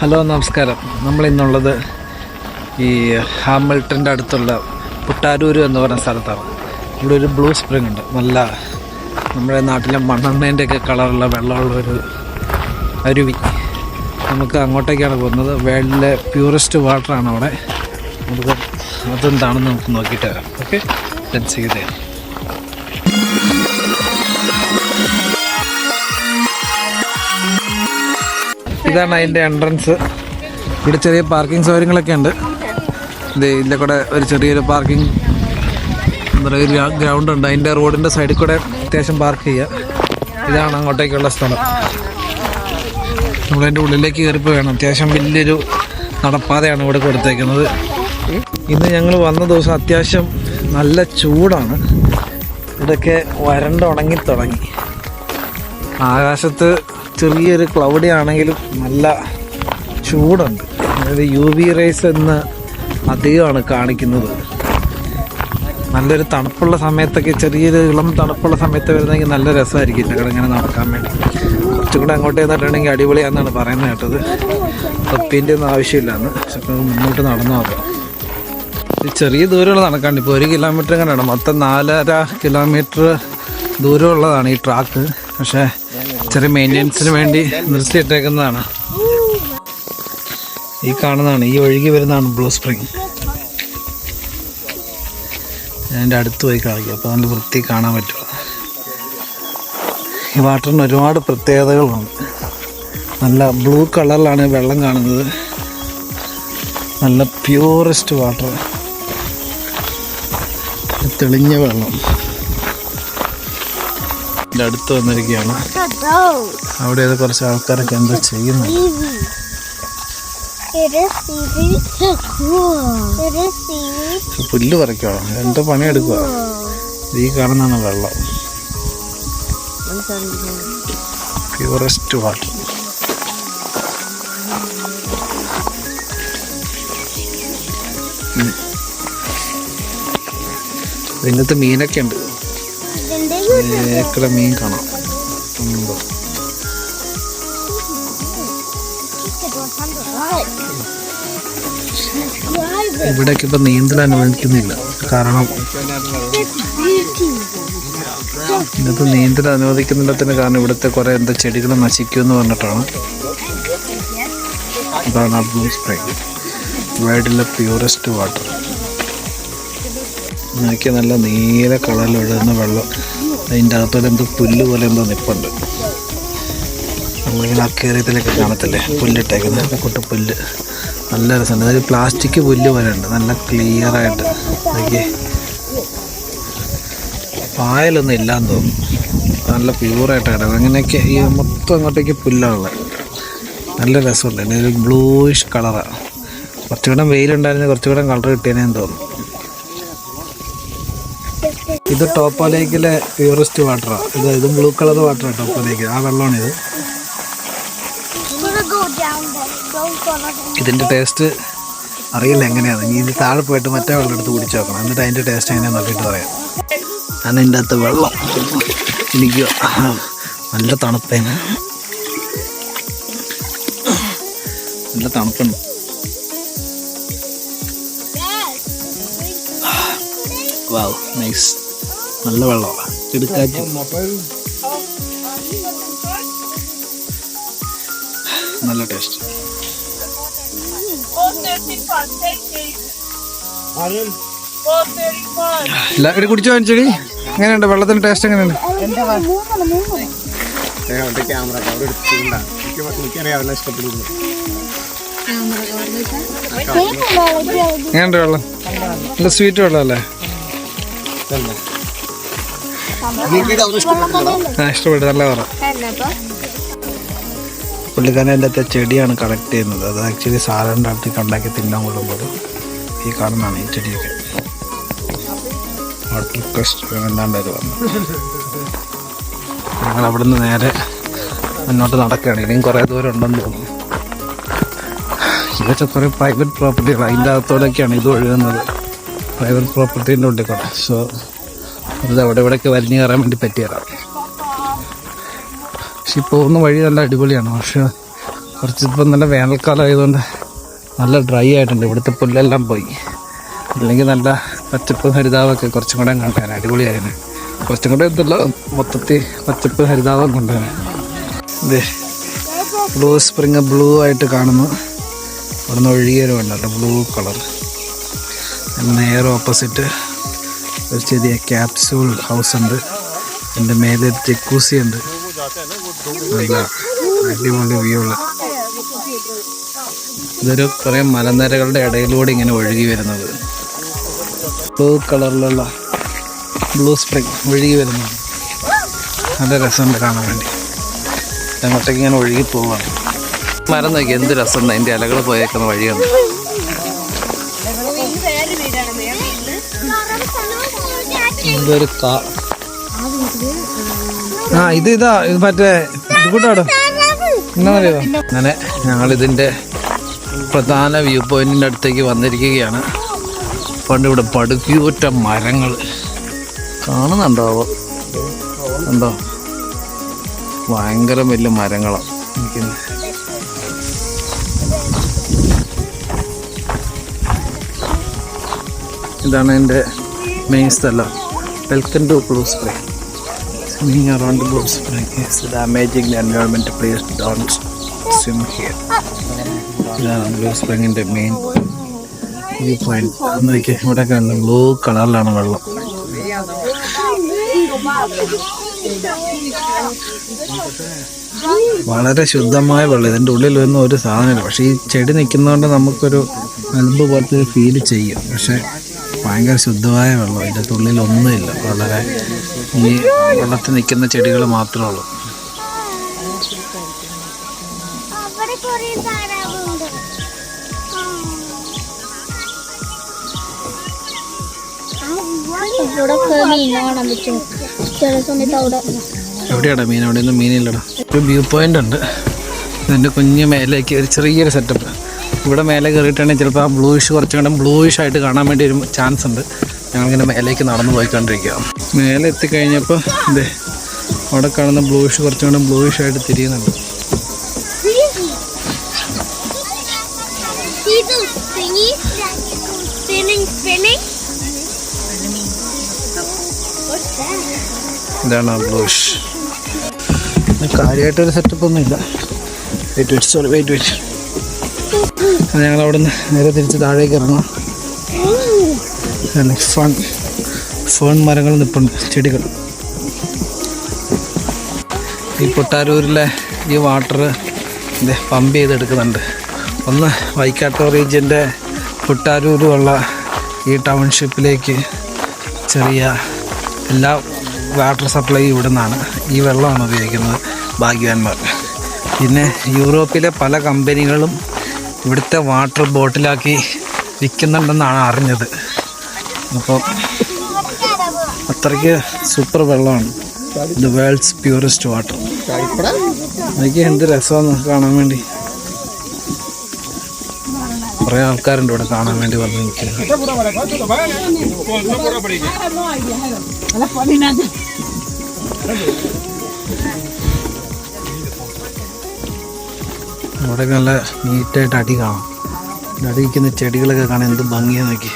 Hello നമസ്കാരം. നമ്മളിന്നുള്ളത് ഈ ഹാമിൽട്ടൻ്റെ അടുത്തുള്ള പുട്ടാരൂർ എന്ന് പറയുന്ന സ്ഥലത്താണ്. ഇവിടെ ഒരു ബ്ലൂ സ്പ്രിംഗ് ഉണ്ട്. നല്ല നമ്മുടെ നാട്ടിലെ മണ്ണെണ്ണേൻ്റെയൊക്കെ കളറുള്ള വെള്ളമുള്ളൊരു അരുവി. നമുക്ക് അങ്ങോട്ടേക്കാണ് പോകുന്നത്. വേൾഡിലെ പ്യൂറസ്റ്റ് വാട്ടറാണ് അവിടെ. നമുക്ക് അതെന്താണെന്ന് നമുക്ക് നോക്കിയിട്ട് വരാം. Okay, let's see there. ഇതാണ് അതിൻ്റെ എൻട്രൻസ്. ഇവിടെ ചെറിയ പാർക്കിംഗ് സൗകര്യങ്ങളൊക്കെ ഉണ്ട്. ഇതിൻ്റെ കൂടെ ഒരു ചെറിയൊരു പാർക്കിംഗ് എന്താ പറയുക, ഒരു ഗ്രൗണ്ട് ഉണ്ട്. അതിൻ്റെ റോഡിൻ്റെ സൈഡിൽ കൂടെ അത്യാവശ്യം പാർക്ക് ചെയ്യുക. ഇതാണ് അങ്ങോട്ടേക്കുള്ള സ്ഥലം. നമ്മളതിൻ്റെ ഉള്ളിലേക്ക് കയറിപ്പോൾ വേണം. അത്യാവശ്യം വലിയൊരു നടപ്പാതയാണ് ഇവിടെ കൊടുത്തേക്കുന്നത്. ഇന്ന് ഞങ്ങൾ വന്ന ദിവസം അത്യാവശ്യം നല്ല ചൂടാണ്. ഇവിടെയൊക്കെ വരണ്ടുണങ്ങി തുടങ്ങി. ആകാശത്ത് ചെറിയൊരു ക്ലൗഡി ആണെങ്കിലും നല്ല ചൂടുണ്ട്. അതായത് UV റേസ് എന്ന് അധികമാണ് കാണിക്കുന്നത്. നല്ലൊരു തണുപ്പുള്ള സമയത്തൊക്കെ, ചെറിയൊരു ഇളം തണുപ്പുള്ള സമയത്ത് വരുന്നെങ്കിൽ നല്ല രസമായിരിക്കും ഇവിടെ ഇങ്ങനെ നടക്കാൻ വേണ്ടി. കുറച്ചും കൂടെ അങ്ങോട്ട് ചെന്നിട്ടുണ്ടെങ്കിൽ അടിപൊളിയാണെന്നാണ് പറയുന്നത് കേട്ടത്. തൊപ്പീൻ്റെ ഒന്നും ആവശ്യമില്ലാന്ന്. മുന്നോട്ട് നടന്നു നോക്കാം. ചെറിയ ദൂരമുള്ള നടക്കാണ്ട്. ഇപ്പോൾ 1 കിലോമീറ്റർ ഇങ്ങനെയാണ്. മൊത്തം 4.5 കിലോമീറ്റർ ദൂരമുള്ളതാണ് ഈ ട്രാക്ക്. പക്ഷേ ചെറിയ മെയിൻ്റെനൻസിന് വേണ്ടി നിർത്തിയിട്ടേക്കുന്നതാണ്. ഈ കാണുന്നതാണ്, ഈ ഒഴുകി വരുന്നതാണ് ബ്ലൂ സ്പ്രിംഗ്. ഞാൻ എൻ്റെ അടുത്ത് പോയി കളിക്കും, അപ്പോൾ നല്ല വൃത്തി കാണാൻ പറ്റുള്ളൂ. ഈ വാട്ടറിന് ഒരുപാട് പ്രത്യേകതകളുണ്ട്. നല്ല ബ്ലൂ കളറിലാണ് വെള്ളം കാണുന്നത്. നല്ല പ്യൂറസ്റ്റ് വാട്ടർ, തെളിഞ്ഞ വെള്ളം. എൻ്റെ അടുത്ത് വന്നിരിക്കുകയാണ്. അവിടെ കുറച്ച് ആൾക്കാരൊക്കെ എന്താ ചെയ്യുന്നത്? പുല്ല് പറിക്കോ, എന്തോ പണിയെടുക്കുക. ഈ കാണുന്നതാണ് വെള്ളം, പ്യൂറസ്റ്റ് വാട്ടർ. ഇതിനകത്ത് മീനൊക്കെ ഉണ്ട്. ഏക്കടെ മീൻ കാണാം. ഇവിടേക്ക് ഇപ്പം നീന്തൽ അനുവദിക്കുന്നില്ല. കാരണം ഇന്നത്തെ നീന്തൽ അനുവദിക്കുന്നില്ലത്തിന് കാരണം ഇവിടുത്തെ കുറേ എന്താ ചെടികൾ നശിക്കുമെന്ന് പറഞ്ഞിട്ടാണ്. അതാണ് ബ്ലൂ സ്പ്രിംഗ്, വേൾഡിലെ പ്യൂറസ്റ്റ് വാട്ടർ. നോക്കി നല്ല നീല കളറിൽ ഒഴുകുന്ന വെള്ളം. അതിൻ്റെ അകത്തോടെ എന്തോ പുല്ല് പോലെ എന്തോ നിൽപ്പുണ്ട്. നമ്മളിങ്ങനെ അക്കേറിയത്തിലൊക്കെ കാണത്തില്ലേ പുല്ലിട്ടേക്കുന്നത്, കുട്ടി പുല്ല്. നല്ല രസമുണ്ട്. അതൊരു പ്ലാസ്റ്റിക് പുല്ല് പോലെ ഉണ്ട്, നല്ല ക്ലിയറായിട്ട്. നോക്കിയേ, പായലൊന്നും ഇല്ലാന്ന് തോന്നുന്നു. നല്ല പ്യൂറായിട്ട് കിടക്കും. അങ്ങനെയൊക്കെ ഈ മൊത്തം അങ്ങോട്ടേക്ക് പുല്ലുള്ളത്. നല്ല രസമുണ്ട്. അതിൻ്റെ ഒരു ബ്ലൂയിഷ് കളറാണ്. കുറച്ചുകൂടെ വെയിലുണ്ടായിരുന്നെങ്കിൽ കുറച്ചുകൂടെ കളർ കിട്ടിയതിനെന്ന് തോന്നുന്നു. ഇത് ടോപ്പോ ലേക്കിലെ പ്യൂറസ്റ്റ് വാട്ടറാണ്. ഇതും ബ്ലൂ കളർ വാട്ടറാണ് ടോപ്പോ ലേക്ക്. ആ വെള്ളമാണിത്. ഇതിൻ്റെ ടേസ്റ്റ് അറിയില്ല എങ്ങനെയാണ്. ഇനി ഇത് താഴെ പോയിട്ട് മറ്റേ വെള്ളം എടുത്ത് കുടിച്ച് നോക്കണം. എന്നിട്ട് അതിൻ്റെ ടേസ്റ്റ് എങ്ങനെയാണെന്ന് നോക്കിയിട്ട് പറയാം. കാരണം ഇതിൻ്റെ അകത്ത് വെള്ളം എനിക്ക് നല്ല തണുപ്പേന്, നല്ല തണുപ്പുണ്ട്. വാവ്, നൈസ്. നല്ല വെള്ളമാണ്, എടുക്കാറ്റ്. നല്ല ടേസ്റ്റ്. എല്ലാവരും കുടിച്ചു വാങ്ങിച്ചടി. എങ്ങനെയുണ്ട് വെള്ളത്തിൻ്റെ ടേസ്റ്റ്? എങ്ങനെയുണ്ട്? എങ്ങനെയുണ്ട് വെള്ളം? നല്ല സ്വീറ്റ് വെള്ളമല്ലേ? ഇഷ്ടപ്പെട്ടു, നല്ല പറ. പുള്ളിക്കാരൻ എൻ്റെ അടുത്ത ചെടിയാണ് കളക്ട് ചെയ്യുന്നത്. അത് ആക്ച്വലി സാറിൻ്റെ അടുത്ത് ഉണ്ടാക്കി തിന്നാൻ കൊള്ളുമ്പോൾ ഈ കാണുന്നതാണ് ഈ ചെടിയൊക്കെ. വാട്ടർ ക്വസ്റ്റ് എന്താണ്ട് ഇത് വന്നു. ഞങ്ങൾ അവിടെ നിന്ന് നേരെ മുന്നോട്ട് നടക്കുകയാണ്. ഇനിയും കുറേ ദൂരം ഉണ്ടെന്ന് തോന്നുന്നു. ഇതൊക്കെ കുറേ പ്രൈവറ്റ് പ്രോപ്പർട്ടികൾ, അതിൻ്റെ അകത്തോടൊക്കെയാണ് ഇത് ഒഴുകുന്നത്. പ്രൈവറ്റ് പ്രോപ്പർട്ടീൻ്റെ ഉള്ളിൽ കൂടെ. സോ അത് അവിടെ ഇവിടെയൊക്കെ വലിഞ്ഞു കയറാൻ വേണ്ടി പറ്റിയതാണ്. പക്ഷെ ഈ പോകുന്ന വഴി നല്ല അടിപൊളിയാണ്. പക്ഷെ കുറച്ചിപ്പോൾ നല്ല വേനൽക്കാലം ആയതുകൊണ്ട് നല്ല ഡ്രൈ ആയിട്ടുണ്ട്. ഇവിടുത്തെ പുല്ലെല്ലാം പോയി. അല്ലെങ്കിൽ നല്ല പച്ചപ്പ് ഹരിതാവൊക്കെ കുറച്ചും കൂടെ കണ്ടാണ് അടിപൊളിയായിരുന്നു. കുറച്ചും കൂടെ എന്തല്ല മൊത്തത്തിൽ പച്ചപ്പ് ഹരിതാവം കൊണ്ടാണ്. ഇതേ ബ്ലൂ സ്പ്രിങ് ബ്ലൂ ആയിട്ട് കാണുന്നു. അവിടെ നിന്ന് ഒഴുകിയവരുണ്ടല്ലോ ബ്ലൂ കളർ. നേരെ ഓപ്പോസിറ്റ് ഒരു ചെറിയ ക്യാപ്സ്യൂൾ ഹൗസ് ഉണ്ട്. എൻ്റെ മേലെ ജക്കൂസി ഉണ്ട്. നല്ല അടിപൊളി വ്യൂ ഉള്ള ഇതൊരു കുറേ മലനിരകളുടെ ഇടയിലൂടെ ഇങ്ങനെ ഒഴുകി വരുന്നത്. ബ്ലൂ കളറിലുള്ള ബ്ലൂ സ്പ്രിങ് ഒഴുകി വരുന്നത് നല്ല രസമുണ്ട് കാണാൻ വേണ്ടി. അങ്ങോട്ടേക്ക് ഇങ്ങനെ ഒഴുകി പോവാണ്. മരം നോക്കി എന്ത് രസമുണ്ട്. അതിൻ്റെ ഇലകൾ പോയേക്കുന്ന വഴിയാണ്. ഇതൊരു ഇതാ ഇത് മറ്റേ ഇത് കൂട്ടാടോ എന്നാ പറയുക. അങ്ങനെ ഞങ്ങളിതിൻ്റെ പ്രധാന വ്യൂ പോയിന്റിൻ്റെ അടുത്തേക്ക് വന്നിരിക്കുകയാണ്. പണ്ട് ഇവിടെ പടുക്കൂറ്റ മരങ്ങൾ കാണുന്നുണ്ടോ? ഉണ്ടോ? ഭയങ്കര വലിയ മരങ്ങളാണ് നിൽക്കുന്നത്. ഇതാണ് എൻ്റെ മെയിൻ സ്ഥലം. Welcome to Blue Spring. Swimming around the Blue Spring is damaging the environment. Please don't swim here. ഇതാണ് ബ്ലൂ സ്പ്രിങ്ങിൻ്റെ മെയിൻ വ്യൂ പോയിന്റ്. നോക്കിയാൽ ഇവിടെ കാണുന്ന ബ്ലൂ കളറിലാണ് വെള്ളം. വളരെ ശുദ്ധമായ വെള്ളം. ഇതിൻ്റെ ഉള്ളിൽ ഒന്നും ഒരു സാധനമില്ല. പക്ഷേ ഈ ചെടി നിൽക്കുന്നതുകൊണ്ട് നമുക്കൊരു അൽബ് പോലത്തെ ഒരു ഫീൽ ചെയ്യും. പക്ഷേ ഭയങ്കര ശുദ്ധമായ വെള്ളം. ഇതിൻ്റെ ഉള്ളിൽ ഒന്നുമില്ല. വളരെ ഈ വെള്ളത്തിൽ നിൽക്കുന്ന ചെടികൾ മാത്രമേ ഉള്ളൂ. എവിടെയാടാ മീൻ? അവിടെ ഒന്നും മീനില്ലടാ. ഒരു വ്യൂ പോയിന്റ് ഉണ്ട്. ഇതിൻ്റെ കുഞ്ഞ് മേലേക്ക് ഒരു ചെറിയൊരു സെറ്റപ്പ്. ഇവിടെ മേലെ കയറിയിട്ടാണെങ്കിൽ ചിലപ്പോൾ ആ ബ്ലൂയിഷ് കുറച്ചും കൂടെ ബ്ലൂയിഷ് ആയിട്ട് കാണാൻ വേണ്ടി ഒരു ചാൻസ് ഉണ്ട്. ഞങ്ങളിങ്ങനെ മേലേക്ക് നടന്നു പോയിക്കൊണ്ടിരിക്കുക. മേലെ എത്തിക്കഴിഞ്ഞപ്പോൾ ഇതേ അവിടെ കാണുന്ന ബ്ലൂയിഷ് കുറച്ചും കൂടെ ബ്ലൂയിഷ് ആയിട്ട് തിരിയുന്നുണ്ട്. ഇതാണ് ആ ബ്ലൂയിഷ്. കാര്യമായിട്ടൊരു സെറ്റപ്പൊന്നും ഇല്ല. വെയിറ്റ് ഞങ്ങളവിടെ നിന്ന് നേരെ തിരിച്ച് താഴേക്ക് ഇറങ്ങാം. ഫേൺ മരങ്ങൾ നിൽപ്പുണ്ട്, ചെടികൾ. ഈ പൊട്ടാരൂരിലെ ഈ വാട്ടർ പമ്പ് ചെയ്തെടുക്കുന്നുണ്ട്. ഒന്ന് വൈക്കാട്ടോ റീജിയൻ്റെ പൊട്ടാരൂരുള്ള ഈ ടൗൺഷിപ്പിലേക്ക് ചെറിയ എല്ലാ വാട്ടർ സപ്ലൈ ഇവിടെ നിന്നാണ്. ഈ വെള്ളമാണ് ഉപയോഗിക്കുന്നത് ഭാഗ്യവാന്മാർ. പിന്നെ യൂറോപ്പിലെ പല കമ്പനികളും ഇവിടുത്തെ വാട്ടർ ബോട്ടിലാക്കി വിൽക്കുന്നുണ്ടെന്നാണ് അറിഞ്ഞത്. അപ്പോൾ അത്രയ്ക്ക് സൂപ്പർ വെള്ളമാണ്. The world's purest water. എനിക്ക് എന്ത് രസമാണ് കാണാൻ വേണ്ടി. കുറേ ആൾക്കാരുണ്ട് ഇവിടെ കാണാൻ വേണ്ടി വന്ന് നിൽക്കുന്നത്. അവിടെ നല്ല നീറ്റായിട്ട് അടി കാണാം. അടി നിൽക്കുന്ന ചെടികളൊക്കെ കാണാൻ എന്ത് ഭംഗിയാന്ന് നോക്കി.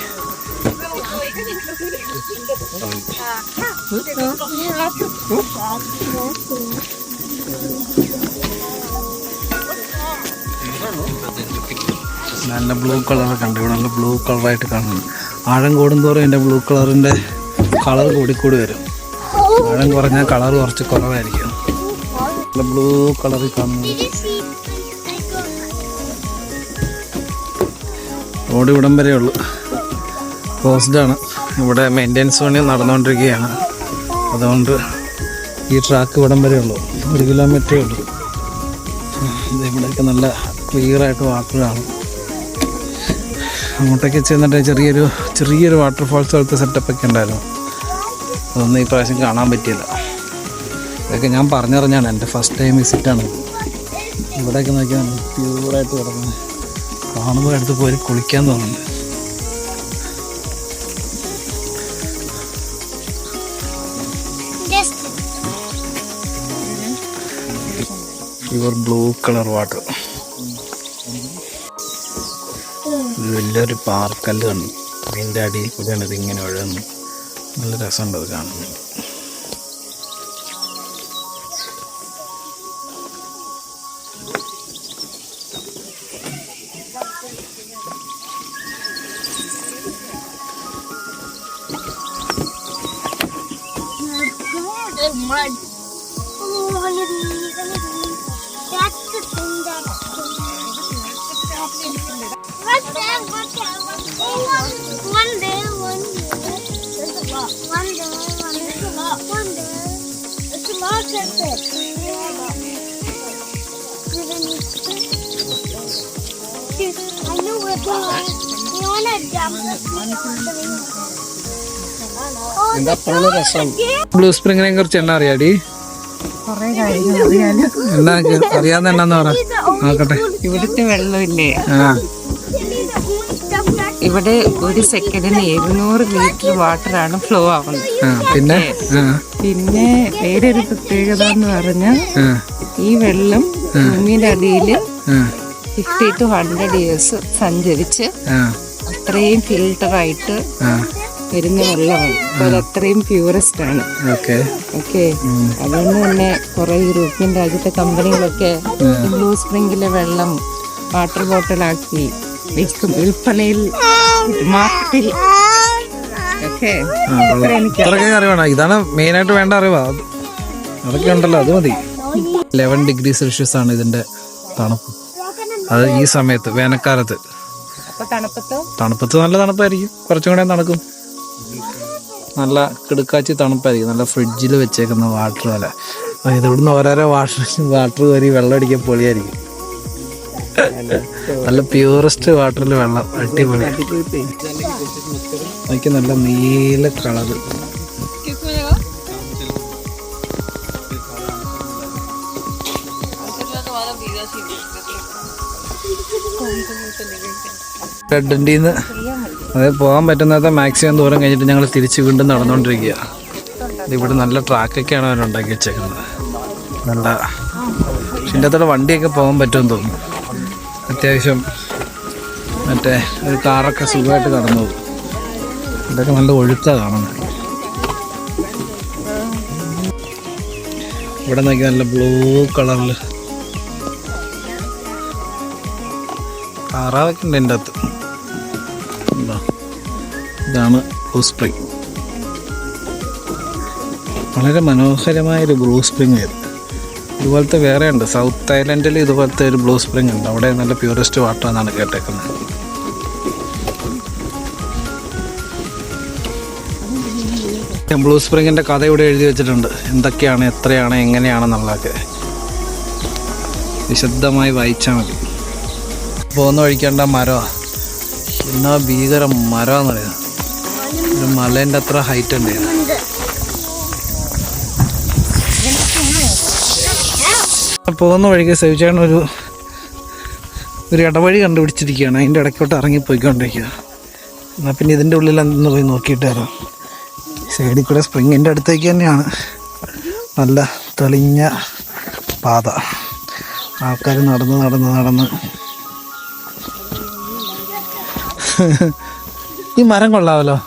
നല്ല ബ്ലൂ കളറൊക്കെ ഉണ്ട് ഇവിടെ. നല്ല ബ്ലൂ കളറായിട്ട് കാണുന്നു. ആഴം കൂടുന്തോറും എൻ്റെ ബ്ലൂ കളറിൻ്റെ കളർ കൂടിക്കൂടി വരും. ആഴം കുറഞ്ഞാൽ കളർ കുറച്ച് കുറവായിരിക്കും. നല്ല ബ്ലൂ കളറിൽ കാണുന്നു. റോഡ് ഇവിടം വരെ ഉള്ളു. ക്ലോസ്ഡാണ്. ഇവിടെ മെയിൻ്റെനൻസ് പണി നടന്നുകൊണ്ടിരിക്കുകയാണ്. അതുകൊണ്ട് ഈ ട്രാക്ക് ഇവിടം വരെ ഉള്ളു. 1 കിലോമീറ്ററേ ഉള്ളൂ. ഇവിടെയൊക്കെ നല്ല ക്ലിയറായിട്ട് വാട്ടർ കാണും. അങ്ങോട്ടേക്ക് ചെന്നിട്ട് ചെറിയൊരു വാട്ടർഫാൾസ് പോലത്തെ സെറ്റപ്പൊക്കെ ഉണ്ടായിരുന്നു. അതൊന്നും ഈ പ്രാവശ്യം കാണാൻ പറ്റിയില്ല. ഇതൊക്കെ ഞാൻ പറഞ്ഞറിഞ്ഞാണ്. എൻ്റെ ഫസ്റ്റ് ടൈം വിസിറ്റാണ്. ഇവിടെയൊക്കെ നോക്കിയാൽ പ്യൂറായിട്ട് കിടക്കുന്നത് കാണുമ്പോൾ അടുത്ത് പോയി കുളിക്കാൻ തോന്നുന്നുണ്ട്. Pure blue colour water. വലിയൊരു പാർക്കല്ല് കണ്ടു. അതിൻ്റെ അടിയിൽ കൂടെയാണ് ഇതിങ്ങനെ ഒഴുകുന്നത്. നല്ല രസമുണ്ട് അത് കാണുന്നത്. Mud. Oh, look at that's the thing that's what's that? One day. There's a lot. One day. It's a lot, that's it. I know we're going. You wanna jump blue സ്പ്രിങ്ങിനെ കുറിച്ച് എന്നാ അറിയാടി? എന്നാ അറിയാവുന്ന എന്നാന്ന് പറ നോക്കട്ടെ. ഇവിടുത്തെ വെള്ളമില്ലേ, ഇവിടെ ഒരു സെക്കൻഡിന് 700 ലിറ്റർ വാട്ടറാണ് ഫ്ലോ ആവുന്നത്. പിന്നെ വേറൊരു പ്രത്യേകത എന്ന് പറഞ്ഞാൽ ഈ വെള്ളം ഭൂമിയുടെ അടിയിൽ 50 to 100 years സഞ്ചരിച്ച് അത്രയും ഫിൽട്ടറായിട്ട് വരുന്ന വെള്ളമാണ്. അപ്പോൾ അത് അത്രയും പ്യൂറസ്റ്റ് ആണ്. ഓക്കെ, അതുകൊണ്ട് തന്നെ കുറെ യൂറോപ്യൻ രാജ്യത്തെ കമ്പനികളൊക്കെ ബ്ലൂ സ്പ്രിംഗിലെ വെള്ളം വാട്ടർ ബോട്ടിലാക്കി വിൽക്കും, വിൽപ്പനയിൽ, മാർക്കറ്റിൽ ഒക്കെ. അറിവാണ്, ഇതാണ് മെയിനായിട്ട് വേണ്ട അറിവാ. അതൊക്കെ ഉണ്ടല്ലോ, അത് മതി. 11 ഡിഗ്രി സെൽഷ്യസ് ആണ് ഇതിന്റെ തണുപ്പ്. അത് ഈ സമയത്ത് വേനൽക്കാലത്ത്. തണുപ്പത്ത് നല്ല തണുപ്പായിരിക്കും, കുറച്ചും കൂടെ തണുക്കും. നല്ല കിടുക്കാച്ചി തണുപ്പായിരിക്കും. നല്ല ഫ്രിഡ്ജിൽ വെച്ചേക്കുന്ന വാട്ടർ പോലെ. ഇതിവിടുന്ന് ഓരോരോ വാട്ടർ കയറി വെള്ളം അടിക്കാൻ പൊളിയായിരിക്കും. നല്ല പ്യൂറസ്റ്റ് വാട്ടറിൽ വെള്ളം അടിപൊളി. എനിക്ക് നല്ല നീല കളറ്. റെഡിന്ന് അത് പോകാൻ പറ്റുന്നത്ര മാക്സിമം ദൂരം കഴിഞ്ഞിട്ട് ഞങ്ങൾ തിരിച്ച് വീണ്ടും നടന്നുകൊണ്ടിരിക്കുക. ഇവിടെ നല്ല ട്രാക്കൊക്കെയാണ് അവരുണ്ടാക്കി വെച്ചേക്കുന്നത്. നല്ല ഇതിൻ്റെ അകത്തോടെ വണ്ടിയൊക്കെ പോകാൻ പറ്റുമെന്ന് തോന്നുന്നു. അത്യാവശ്യം മറ്റേ ഒരു കാറൊക്കെ സുഖമായിട്ട് കടന്നു പോകും. ഇതൊക്കെ നല്ല ഒഴുക്കാണ് കാണുന്നത്. ഇവിടെ നോക്കി നല്ല ബ്ലൂ കളറിൽ താറാവൊക്കെ ഉണ്ട് എൻ്റെ അകത്ത്. ഇതാണ് ബ്ലൂ സ്പ്രിംഗ്. വളരെ മനോഹരമായൊരു ബ്ലൂ സ്പ്രിംഗ് ആയിരുന്നു. ഇതുപോലത്തെ വേറെ ഉണ്ട്, സൗത്ത് ഐലൻഡിൽ ഇതുപോലത്തെ ഒരു ബ്ലൂ സ്പ്രിംഗ് ഉണ്ട്. അവിടെ നല്ല പ്യൂറസ്റ്റ് വാട്ടർ എന്നാണ് കേട്ടേക്കുന്നത്. ബ്ലൂ സ്പ്രിങ്ങിൻ്റെ കഥ ഇവിടെ എഴുതി വെച്ചിട്ടുണ്ട്. എന്തൊക്കെയാണ്, എത്രയാണ്, എങ്ങനെയാണെന്നുള്ളതൊക്കെ വിശദമായി വായിച്ചാൽ മതി. പോകുന്ന വഴിക്കേണ്ട മരമാണ്. എന്നാ ഭീകര മരമാണെന്ന് പറയുന്നത്. ഒരു മലേൻ്റെ അത്ര ഹൈറ്റ് ഉണ്ട്. പോകുന്ന വഴിക്ക് സേവിച്ചാണ് ഒരു ഇടവഴി കണ്ടുപിടിച്ചിരിക്കുകയാണ്. അതിൻ്റെ ഇടയ്ക്കോട്ട് ഇറങ്ങിപ്പോയിക്കൊണ്ടിരിക്കുക. എന്നാൽ പിന്നെ ഇതിൻ്റെ ഉള്ളിൽ എന്തെന്ന് പോയി നോക്കിയിട്ട് വരാം. സൈഡിൽ കൂടെ സ്പ്രിങ്ങിൻ്റെ അടുത്തേക്ക് തന്നെയാണ്. നല്ല തെളിഞ്ഞ പാത. ആൾക്കാർ നടന്ന് ഈ മരം കൊള്ളാമല്ലോ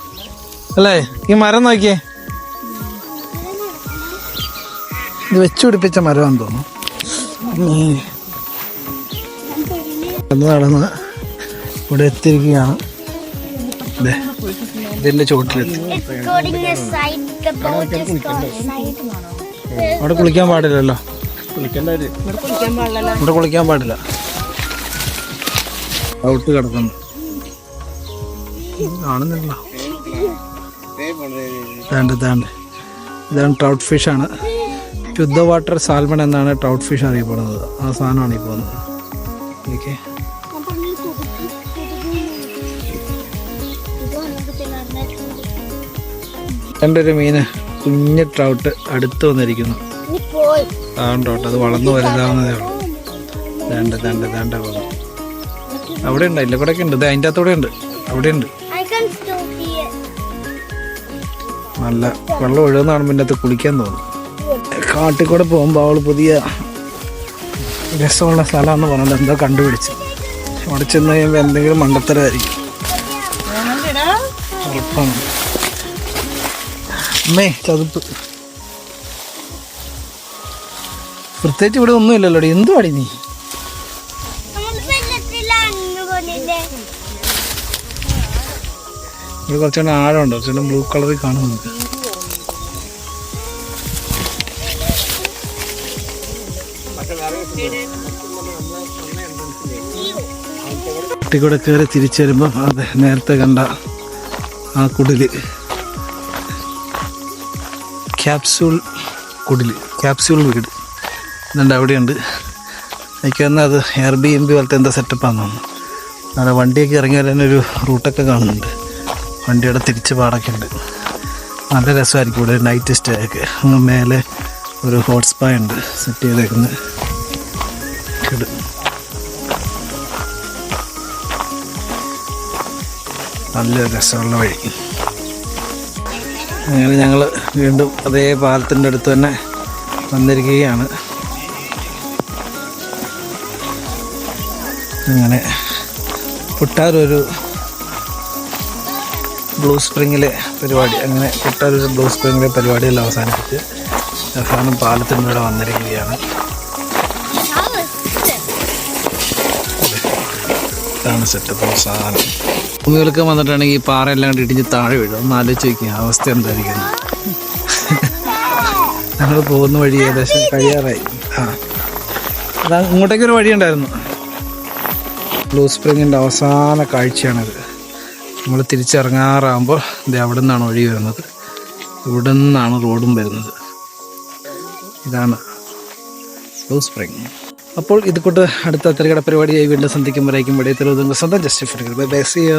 അല്ലേ? ഈ മരം നോക്കിയേ, ഇത് വെച്ചു പിടിപ്പിച്ച മരമാണെന്ന് തോന്നുന്നു. നടന്ന് ഇവിടെ എത്തിയിരിക്കുകയാണ്. ഇതിന്റെ ചോട്ടിലെത്തി. അവിടെ കുളിക്കാൻ പാടില്ലല്ലോ. ഇവിടെ കുളിക്കാൻ പാടില്ല. ഔട്ട് കിടക്കുന്നു കാണുന്നില്ല. ഇതാണ് ട്രൗട്ട് ഫിഷാണ്. ശുദ്ധ വാട്ടർ സാൽമൺ എന്നാണ് ട്രൗട്ട് ഫിഷ് അറിയപ്പെടുന്നത്. ആ സാധനമാണ് ഈ പോകുന്നത്. ഓക്കെ, ഒരു മീന്, കുഞ്ഞ് ട്രൗട്ട് അടുത്ത് വന്നിരിക്കുന്നു. ട്രൗട്ട് അത് വളർന്നു വലുതാവുന്നതേ ഉള്ളൂ. ദാണ്ട പോകുന്നു. അവിടെ ഉണ്ട്, ഇല്ല കൂടെ ഉണ്ട്. അതിൻ്റെ അകത്തൂടെ ഉണ്ട്, അവിടെ ഉണ്ട്. നല്ല വെള്ളം ഒഴുകുന്ന കാണുമ്പോൾ ഇതിൻ്റെ അകത്ത് കുളിക്കാൻ തോന്നും. കാട്ടിൽ കൂടെ പോകുമ്പോൾ അവൾ പുതിയ രസമുള്ള സ്ഥലമാണെന്ന് പറഞ്ഞത് എന്തോ കണ്ടുപിടിച്ച് അവിടെ ചെന്ന് കഴിയുമ്പോൾ എന്തെങ്കിലും മണ്ടത്തരമായിരിക്കും. ഉറപ്പാണ്. അമ്മേ ചതുപ്പ്. പ്രത്യേകിച്ച് ഇവിടെ ഒന്നുമില്ലല്ലോ. എന്തുവാടി നീ? ഇവിടെ കുറച്ചുകൂടെ ആഴമുണ്ട്. കുറച്ചുകൂടെ ബ്ലൂ കളറിൽ കാണുന്നുണ്ട്. കൂടെ കയറി തിരിച്ചു വരുമ്പം അതെ നേരത്തെ കണ്ട ആ കുടില്, ക്യാപ്സ്യൂൾ കുടില്, ക്യാപ്സ്യൂൾ വീട് ഇതുണ്ട്. അവിടെയുണ്ട്. എനിക്ക് വന്നാൽ അത് Airbnb പോലത്തെ എന്താ സെറ്റപ്പാണെന്ന് തോന്നുന്നു. അവിടെ വണ്ടിയൊക്കെ ഇറങ്ങിയാൽ തന്നെ ഒരു റൂട്ടൊക്കെ കാണുന്നുണ്ട്. വണ്ടിയുടെ തിരിച്ച് പാടൊക്കെ ഉണ്ട്. നല്ല രസമായിരിക്കും ഇവിടെ നൈറ്റ് സ്റ്റേ ഒക്കെ. മേലെ ഒരു ഹോട്ട് സ്പാ ഉണ്ട് സെറ്റ് ചെയ്തേക്കുന്നത്. നല്ല രസമുള്ള വഴി. അങ്ങനെ ഞങ്ങൾ വീണ്ടും അതേ പാലത്തിൻ്റെ അടുത്ത് തന്നെ വന്നിരിക്കുകയാണ്. അങ്ങനെ പുട്ടാരൊരു ബ്ലൂ സ്പ്രിങ്ങിലെ പരിപാടി, അങ്ങനെ പുട്ടാരൊരു ബ്ലൂ സ്പ്രിങ്ങിലെ പരിപാടിയെല്ലാം അവസാനിപ്പിച്ച് അവസാനം പാലത്തിൻ്റെ ഇവിടെ വന്നിരിക്കുകയാണ്. ഇതാണ് സെറ്റപ്പ് അവസാനം. ഭൂമികൾക്ക് വന്നിട്ടാണെങ്കിൽ ഈ പാറയെല്ലാം കണ്ട് ഇടിഞ്ഞ് താഴെ വീഴും. ഒന്ന് ആലോചിച്ച് വയ്ക്കുക അവസ്ഥ എന്തായിരിക്കും. ഞങ്ങൾ പോകുന്ന വഴി ഏകദേശം കഴിയാറായി. അതാ ഇങ്ങോട്ടേക്കൊരു വഴിയുണ്ടായിരുന്നു. ബ്ലൂ സ്പ്രിങ്ങിൻ്റെ അവസാന കാഴ്ചയാണിത്. നമ്മൾ തിരിച്ചിറങ്ങാറാകുമ്പോൾ ഇത് അവിടെ നിന്നാണ് വഴി വരുന്നത്. ഇവിടെ നിന്നാണ് റോഡും വരുന്നത്. ഇതാണ് ബ്ലൂ സ്പ്രിങ്. അപ്പോൾ ഇത് കൊണ്ട് അടുത്ത തിരക്കട പരിപാടിയായി വീണ്ടും സന്ധിക്കുമ്പോഴേക്കും ഇവിടെ സ്വന്തം justify. Bye bye, see U.